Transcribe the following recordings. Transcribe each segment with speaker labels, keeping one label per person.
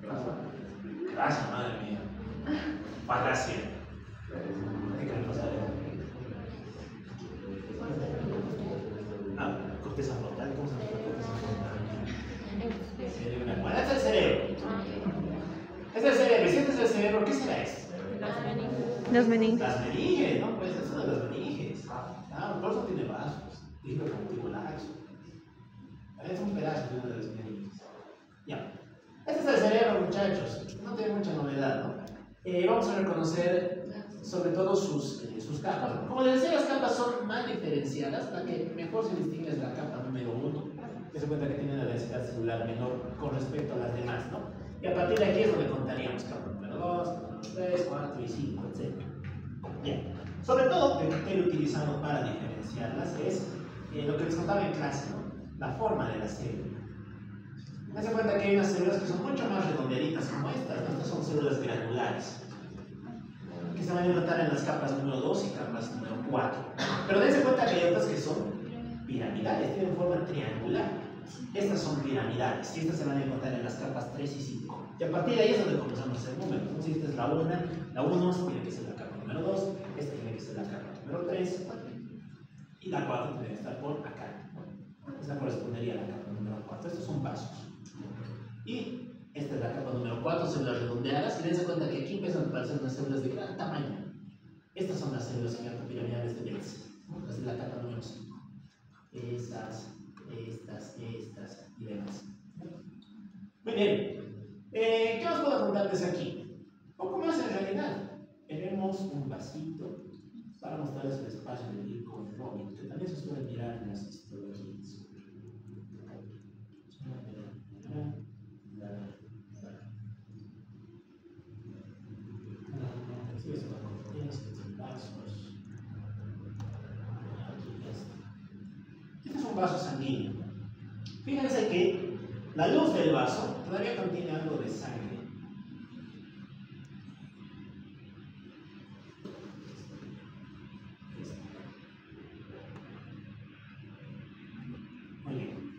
Speaker 1: Gracias, madre mía. Falacia. ¿Qué me pasa? Ah, corteza frontal. ¿Cómo se llama la corteza frontal? Cerebral. Bueno, este es el cerebro. Este es el cerebro. ¿Y si este es el cerebro, qué será esto?
Speaker 2: Las meninges.
Speaker 1: Las meninges, ¿no? Pues eso de las meninges. Claro, por eso tiene vasos. Tejido conticular. Es un pedazo de una de las meninges. Ya. Este es el cerebro, muchachos. No tiene mucha novedad, ¿no? Vamos a reconocer sobre todo sus capas, ¿no? Como les decía, las capas son más diferenciadas. La que mejor se distingue es la capa número 1, que se cuenta que tiene una densidad celular menor con respecto a las demás, ¿no? Y a partir de aquí es donde contaríamos capa número 2, capa número 3, 4 y 5, etc. Bien. Sobre todo, el criterio utilizado para diferenciarlas es lo que les contaba en clase, ¿no? La forma de la célula. Dense cuenta que hay unas células que son mucho más redondeaditas como estas, ¿no? Estas son células granulares, que se van a encontrar en las capas número 2 y capas número 4. Pero dense cuenta que hay otras que son piramidales, tienen forma triangular. Estas son piramidales y estas se van a encontrar en las capas 3 y 5. Y a partir de ahí es donde comenzamos a hacer números. Entonces, esta es la 1, la 1 tiene que ser la capa número 2, esta tiene que ser la capa número 3 y la 4 tiene que estar por acá. Esta correspondería a la capa número 4. Estos son vasos. Y esta es la capa número 4, células redondeadas. Y dense cuenta que aquí empiezan a aparecer unas células de gran tamaño. Estas son las células piramidales de Betz, ¿no? Las de la capa número 5. Estas y demás. Muy bien. ¿Qué os puedo contarles aquí? Poco más en realidad. Tenemos un vasito para mostrarles el espacio de Birkhoff-Robin, que también se suele mirar en las histologías. Este es un vaso sanguíneo. Fíjense que la luz del vaso todavía contiene algo de sangre. Muy bien.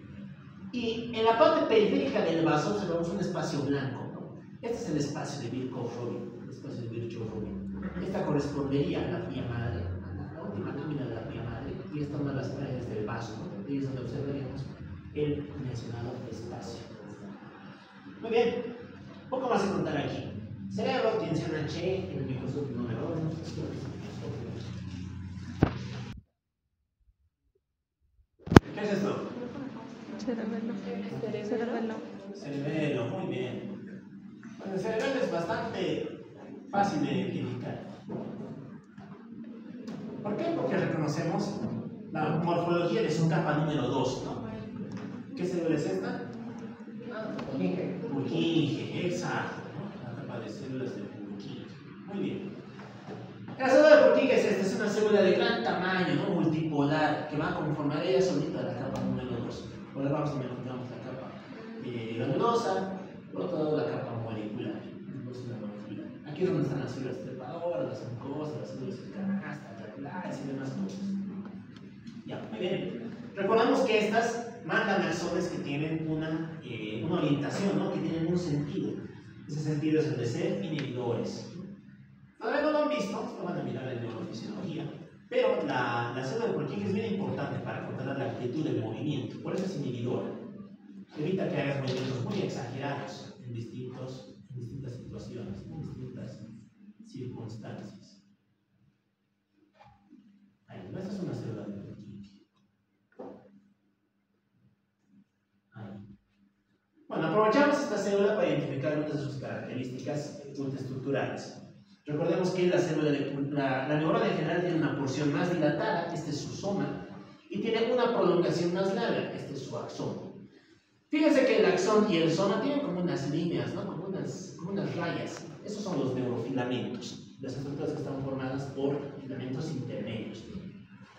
Speaker 1: Y en la parte periférica del vaso observamos un espacio blanco, ¿no? Este es el espacio de Birkhoff-Robin, el espacio de Birkhoff-Robin. Esta correspondería a la vía madre, a la última lámina de la vía madre, y esta es una de las paredes del vaso, ¿no? Y es donde observaríamos el mencionado espacio. Muy bien, poco más que contar aquí. Cerebro, tensión H, en el microscopio número 1. ¿Qué es esto? Cerebelo, muy bien. Bueno, el cerebelo es bastante fácil de identificar. ¿Por qué? Porque reconocemos la morfología de su capa número 2, ¿no? ¿Qué célula es esta? Purkinje, exacto, ¿no? La capa de células de Purkinje. Muy bien. La célula de Purkinje es esta, es una célula de gran tamaño, ¿no? Multipolar, que va a conformar ella solita la capa número 2. Por debajo también encontramos la capa granulosa, por otro lado la capa molecular. Aquí es donde están las células trepadoras, las mucosas, las células canastas, granulares y demás cosas. Ya, muy bien. Recordamos que estas mandan axones que tienen una orientación, ¿no? Que tienen un sentido. Ese sentido es el de ser inhibidores. Todavía no lo han visto, lo van a mirar en neurofisiología, pero la célula de Purkinje es bien importante para controlar la amplitud del movimiento, por eso es inhibidora. Evita que hagas movimientos muy exagerados en distintas situaciones, en distintas circunstancias. Ahí, esta es una célula de Purkinje. Ahí. Bueno, aprovechamos esta célula para identificar algunas de sus características multiestructurales. Recordemos que la neurona en general tiene una porción más dilatada, este es su soma, y tiene una prolongación más larga, este es su axón. Fíjense que el axón y el soma tienen como unas líneas, ¿no? como unas rayas. Esos son los neurofilamentos, las estructuras que están formadas por filamentos intermedios.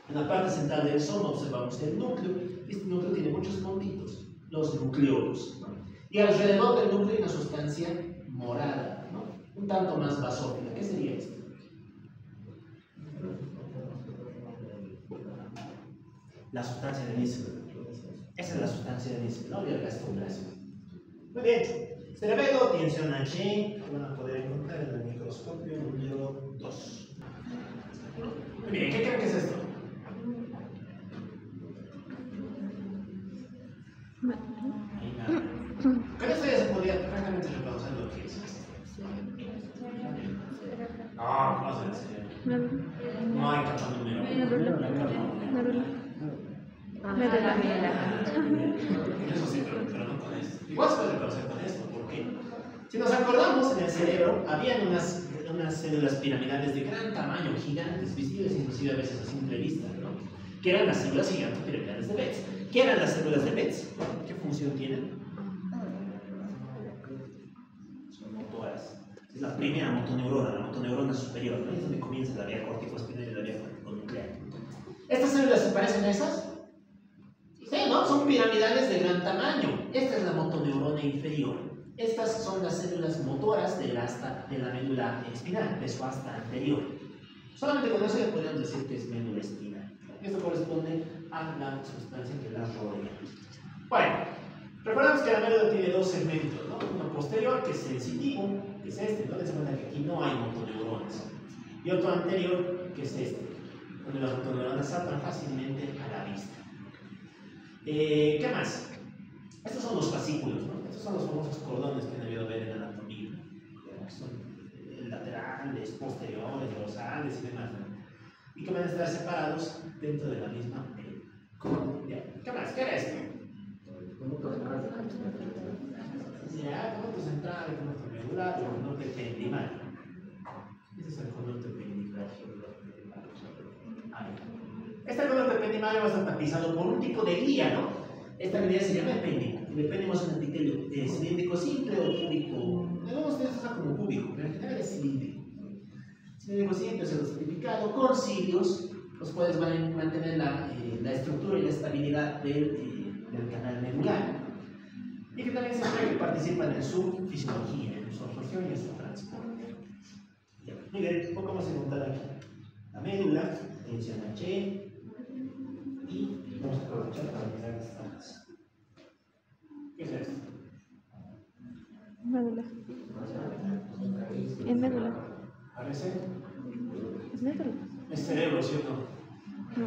Speaker 1: En la parte central del soma observamos el núcleo, y este núcleo tiene muchos puntitos, los nucleolos, ¿no? Y alrededor del núcleo hay una sustancia morada, ¿no? Un tanto más basófila. ¿Qué sería esto? La sustancia de Nissen. Esa es la sustancia de Nissen, ¿no? De la gastroplasia. Muy bien. cerebelo, tensión H, lo van a poder encontrar en el microscopio número 2. Muy bien, ¿qué creen que es esto? Ahí nada. Con esto ya se podría perfectamente reconocer lo que es. No, no es el cerebro. No hay capa número 1. Eso sí, pero no con esto. Igual se puede reconocer con esto, porque si nos acordamos, en el cerebro habían unas células piramidales de gran tamaño, gigantes, visibles inclusive a veces a simple vista, ¿no? Que eran las células gigantes piramidales de Betz. ¿Qué eran las células de Betz? ¿Qué función tienen? Son motoras. Es la primera la motoneurona superior, ¿no? Es donde comienza la vía corticoespinal y la vía corticonuclear. ¿Estas células se parecen a esas? Sí, ¿no? Son piramidales de gran tamaño. Esta es la motoneurona inferior. Estas son las células motoras del asta de la médula espinal, de su asta anterior. Solamente con eso ya podríamos decir que es médula espinal. Esto corresponde a la sustancia que la rodea. Bueno, recordamos que la médula tiene dos segmentos, ¿no? Uno posterior, que es sensitivo, que es este, ¿no? Se cuenta que aquí no hay motoneuronas. Y otro anterior, que es este, donde las motoneuronas saltan fácilmente a la vista. ¿Qué más? Estos son los fascículos, ¿no? Estos son los famosos cordones que han debido ver en anatomía. Son laterales, posteriores, dorsales y demás, ¿no? Y que van a estar separados dentro de la misma médula. ¿Qué más? ¿Qué era esto? Ya, conducto central, conducto medular, conducto ependimal. Ese es el conducto ependimal. Este conducto ependimal va a estar tapizado por un tipo de glía, ¿no? Esta glía se llama epéndico. El epéndico es un epitelio cilíndrico simple o cúbico. Algunos ustedes usan como cúbico, pero en general es cilíndrico. Cilíndrico simple, certificado, con cilios, los cuales van a mantener la estructura y la estabilidad del canal medular. Y que también se participan en su fisiología, en su absorción y en su transporte. Ya, miren, poco vamos a contar aquí. La médula, tensión H, y vamos a aprovechar para mirar estas. ¿Qué es esto?
Speaker 2: Médula. Es médula.
Speaker 1: ¿Parece?
Speaker 2: Es médula.
Speaker 1: Es cerebro, ¿cierto?
Speaker 2: No.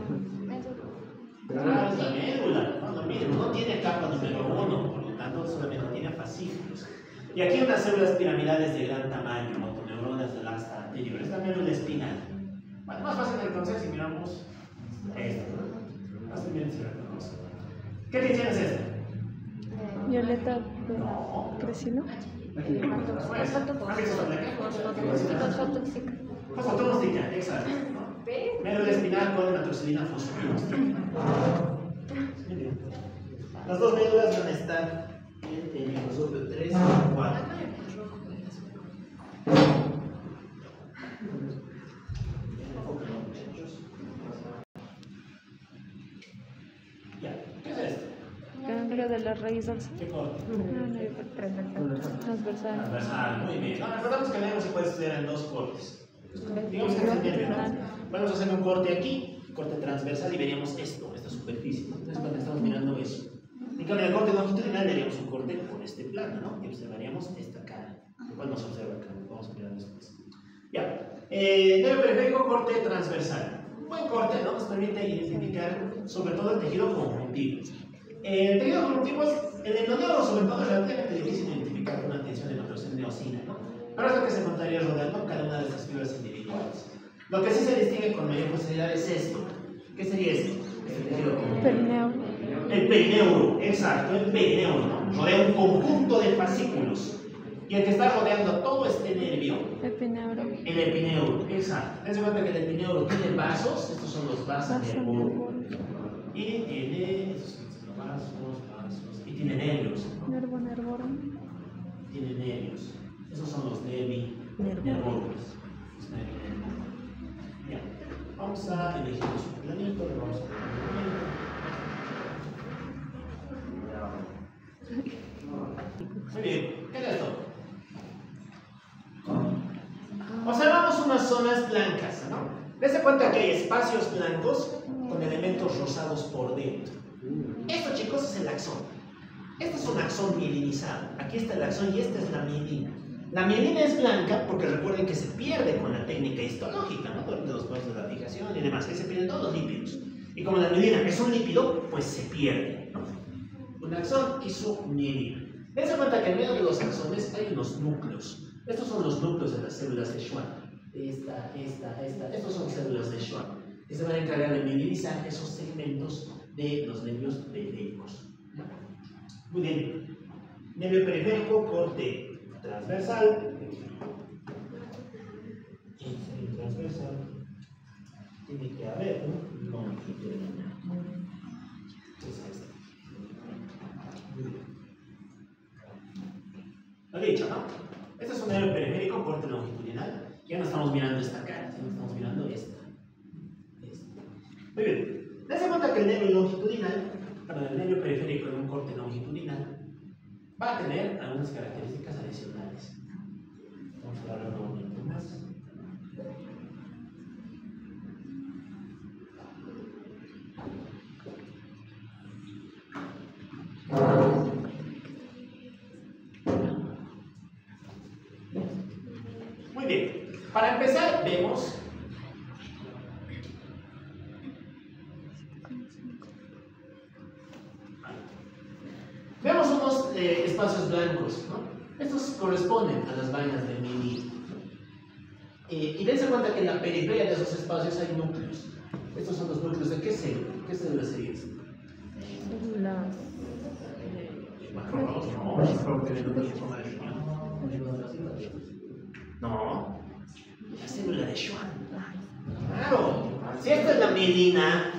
Speaker 1: Ah, es la médula. No, miren, no tiene capa número 1, por lo tanto solamente tiene fascículos. Y aquí unas células piramidales de gran tamaño, motoneuronas del asta anterior. Es la médula espinal. Bueno, más fácil de reconocer si miramos esto, ¿no? Fácilmente se reconoce. ¿Qué tensión es esta?
Speaker 2: Violeta
Speaker 1: No.
Speaker 2: Crescino.
Speaker 1: Fosfotóxica, exacto. Médula espinal con natroxilina fosfotóxica. Las dos médulas van a estar en el microscopio 3 y 4. Ya, ¿qué es esto?
Speaker 2: Ganglio de la raíz dorsal.
Speaker 1: ¿Qué corte?
Speaker 2: Transversal.
Speaker 1: Transversal, muy bien. No, recordamos que el nervio se puede estudiar en dos cortes. Digamos que es el nervio, ¿no? Vamos a hacer un corte aquí, corte transversal, y veríamos esto, esta superficie. Entonces, cuando estamos mirando eso, en cambio, en el corte longitudinal veríamos un corte por este plano, ¿no? Y observaríamos esta cara, lo cual no se observa acá. Vamos a mirar después. Ya. Nervio periférico, corte transversal. Un buen corte, ¿no? Nos permite identificar sobre todo el tejido conjuntivo. El tejido conjuntivo es, el endoneuro, sobre todo, es relativamente difícil de identificar con una tensión de matriz neosina, ¿no? Pero es lo que se encontraría rodeando cada una de estas fibras individuales. Lo que sí se distingue con mayor facilidad es esto. ¿Qué sería esto? El tejido conjuntivo.
Speaker 2: Perineo.
Speaker 1: El perineuro, exacto, el perineuro, ¿no? Rodea un conjunto de fascículos. Y el que está rodeando todo este nervio,
Speaker 2: Epineuro.
Speaker 1: el epineuro, exacto. Ten en cuenta que el epineuro tiene vasos, estos son los vasos nervosos. Y tiene, estos son los vasos, y tiene nervios.
Speaker 2: Nervo nervoro.
Speaker 1: Tiene nervios. Esos son los nervoros. Ya. Vamos a elegir su planito, le vamos a poner muy bien, ¿qué es esto? Observamos unas zonas blancas, ¿no? Dense cuenta que hay espacios blancos con elementos rosados por dentro. Esto, chicos, es el axón. Este es un axón mielinizado. Aquí está el axón y esta es la mielina. La mielina es blanca porque recuerden que se pierde con la técnica histológica, ¿no? Durante los procesos de la fijación y demás, que se pierden todos los lípidos. Y como la mielina es un lípido, pues se pierde, ¿no? Un axón y su mielina. Dense cuenta que en medio de los axones hay unos núcleos. Estos son los núcleos de las células de Schwann. Estos son células de Schwann. Que se van a encargar de mielinizar esos segmentos de los nervios periféricos. Muy bien. Nervio periférico, corte transversal. Y transversal. Tiene que haber un longitudinal. Es este. Muy bien. Lo he dicho, ¿no? Este es un nervio periférico, corte longitudinal. Ya no estamos mirando esta cara, sino estamos mirando esta. Muy bien. Dense cuenta que el nervio longitudinal, perdón, el nervio periférico en un corte longitudinal va a tener algunas características adicionales. Vamos a darle un momento más. Muy bien. Para empezar, vemos unos espacios blancos, ¿no? Estos corresponden a las vainas del mielino. Y dense cuenta que en la periferia de esos espacios hay núcleos. Estos son los núcleos de qué célula. ¿Qué célula sería esta?
Speaker 2: Células.
Speaker 1: No, la célula de Schwann. Claro, si esta es la mielina,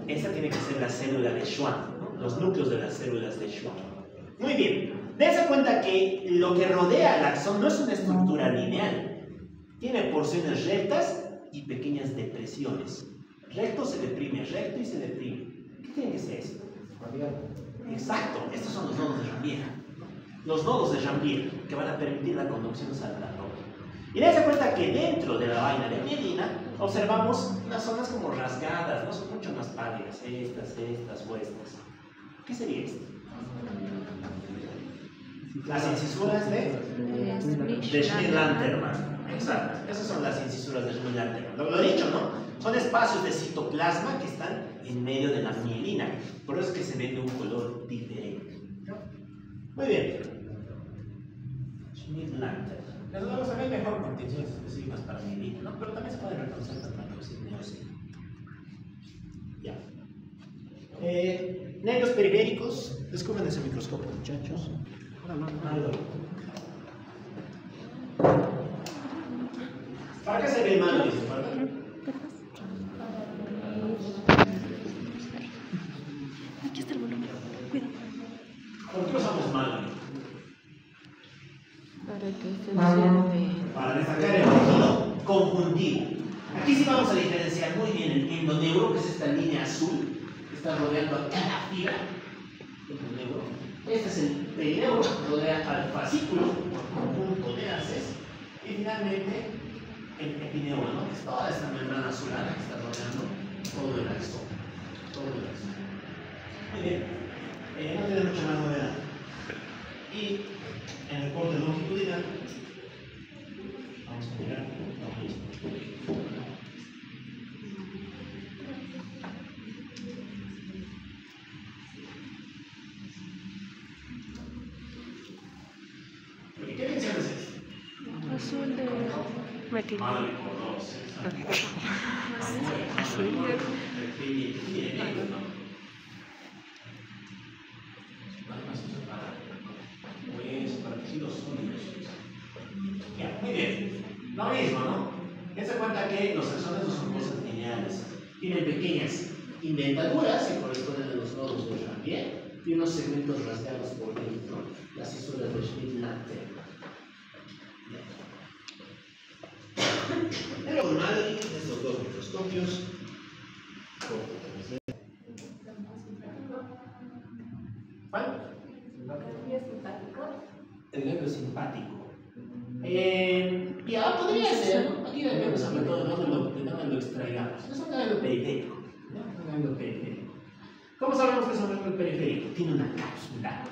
Speaker 1: esta tiene que ser la célula de Schwann, ¿no? Los núcleos de las células de Schwann. Muy bien, dense cuenta que lo que rodea al axón no es una estructura lineal, tiene porciones rectas y pequeñas depresiones. Recto se deprime, recto y se deprime. ¿Qué tiene que ser esto? Exacto, estos son los nodos de Rambier. Los nodos de Rambier que van a permitir la conducción saltatoria. Y dense cuenta que dentro de la vaina de mielina observamos unas zonas como rasgadas, no son mucho más pálidas, estas o estas. ¿Qué sería esto? Las incisuras de Schmidt-Lantermann. Exacto, esas son las incisuras de Schmidt-Lantermann. Lo he dicho, ¿no? Son espacios de citoplasma que están en medio de la mielina. Por eso es que se ven de un color diferente. Muy bien. Schmidt-Lantermann. Desde luego se ven mejor con tensiones específicas para mielina, ¿no? Pero también se pueden reconocer tamaños en neoceno. Ya. Nervios periféricos. Descubren ese microscopio, muchachos. ¿Para qué se ve el malo?
Speaker 2: Aquí está el volumen. Cuidado.
Speaker 1: ¿Por qué usamos malo?
Speaker 2: Para que se observe.
Speaker 1: Para destacar el tejido conjuntivo. Aquí sí vamos a diferenciar muy bien el endoneuro, que es esta línea azul que está rodeando a cada fibra. Este es el perineuro, rodea al fascículo, conjunto de haces, y finalmente el epineuro, ¿no? Que es toda esta membrana azulada que está rodeando todo el axón. Muy bien, no tiene mucha más novedad. Y en el corte longitudinal, vamos a mirar lo mismo. ¿Qué mención es esto?
Speaker 2: Azul de retina.
Speaker 1: Malo de colores.
Speaker 2: Azul.
Speaker 1: Para tejidos sólidos. Ya, muy bien. Lo mismo, ¿no? Dense cuenta que los axones no son cosas lineales. Tienen pequeñas indentaduras que corresponden a los nodos de Rambier y unos segmentos rasgados por dentro, las cisuras de Schmidt-Lantermann. El normal de estos dos microscopios. ¿Cuál? El nervio simpático. Ya podría ser, ¿no? Aquí depende sobre todo de dónde lo extraigamos. Es un nervio periférico. ¿No? Un nervio periférico. ¿Cómo sabemos que es un nervio periférico? Tiene una cápsula.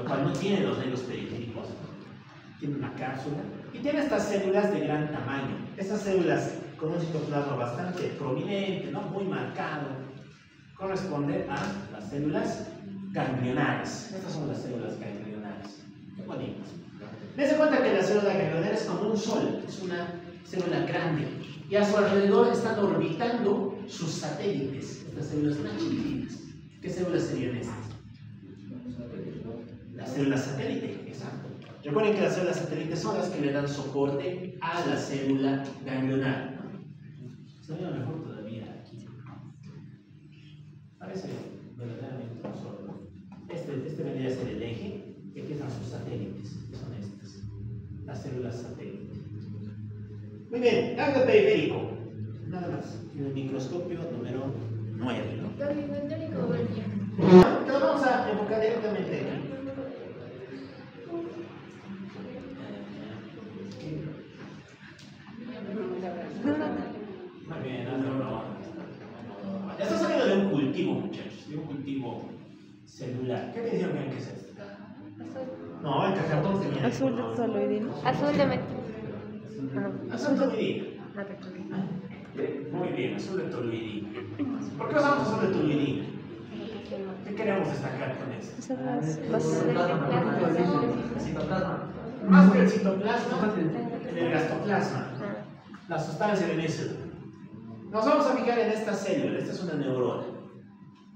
Speaker 1: lo cual no tiene los nervios periféricos. Tiene una cápsula y tiene estas células de gran tamaño. Estas células con un citoplasma bastante prominente, ¿no? Muy marcado, corresponden a las células ganglionares. Estas son las células ganglionares. Qué bonitas. Dense cuenta que la célula ganglionar es como un sol, es una célula grande y a su alrededor están orbitando sus satélites. Estas células son chiquititas. ¿Qué células serían estas? Las células satélite, exacto. Recuerden que las células satélites son las que le dan soporte a la célula ganglionar. Se ve mejor todavía aquí. Parece verdaderamente un solo. Este vendría a ser el eje, y aquí están sus satélites, que son estas, las células satélite. Muy bien, ganglio periférico. Nada más. En el microscopio número 9, ¿no? Entonces vamos a enfocar directamente aquí. Muy bien, esto saliendo de un cultivo, muchachos, de un cultivo celular. ¿Qué me dijeron que es esto? No, el cacartón tenía.
Speaker 2: Azul de toluidina. Azul de metal.
Speaker 1: Azul de toluidina. Muy bien, azul de toluidina. ¿Por qué usamos azul de toluidina? ¿Qué queremos destacar con esto? Más que el citoplasma, el gastoplasma, la sustancia de Missel. Nos vamos a fijar en esta célula, esta es una neurona.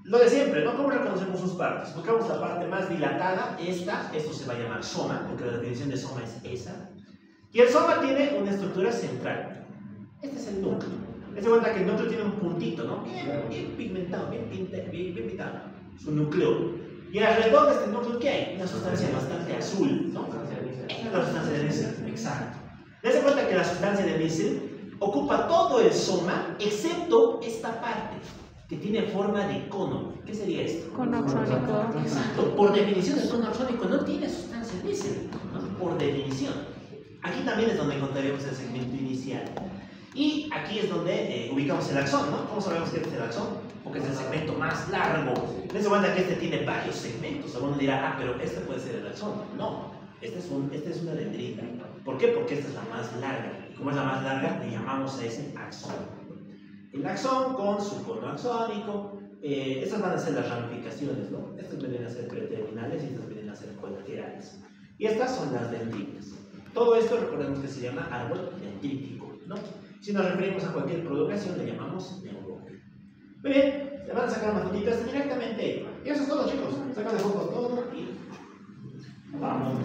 Speaker 1: Lo de siempre, ¿no? ¿Cómo reconocemos sus partes? Buscamos la parte más dilatada, esto se va a llamar soma, porque la definición de soma es esa. Y el soma tiene una estructura central. Este es el núcleo. Se cuenta que el núcleo tiene un puntito, ¿no? Bien pigmentado, bien pintado. Su núcleo. Y alrededor de este núcleo, ¿qué hay? Una sustancia bastante azul, ¿no? Es la sustancia de Missel, exacto. Dense cuenta que la sustancia de Missel ocupa todo el soma, excepto esta parte, que tiene forma de cono. ¿Qué sería esto?
Speaker 2: Cono axónico.
Speaker 1: Exacto. Por definición, el cono axónico no tiene sustancia Missel, ¿no? Por definición. Aquí también es donde encontraríamos el segmento inicial. Y aquí es donde ubicamos el axón, ¿no? ¿Cómo sabemos que este es el axón? Porque es el segmento más largo. Dense cuenta que este tiene varios segmentos. Alguno dirá, pero este puede ser el axón. No, este es una dendrita. ¿Por qué? Porque esta es la más larga. Y como es la más larga, le llamamos a ese axón. El axón con su cono axónico. Estas van a ser las ramificaciones, ¿no? Estas vienen a ser preterminales y estas vienen a ser colaterales. Y estas son las dendritas. Todo esto recordemos que se llama árbol dendrítico, ¿no? Si nos referimos a cualquier prolongación, le llamamos neurona. Muy bien, le van a sacar unas fotitas directamente. Y eso es todo, chicos. Sacan de foto todo y vamos.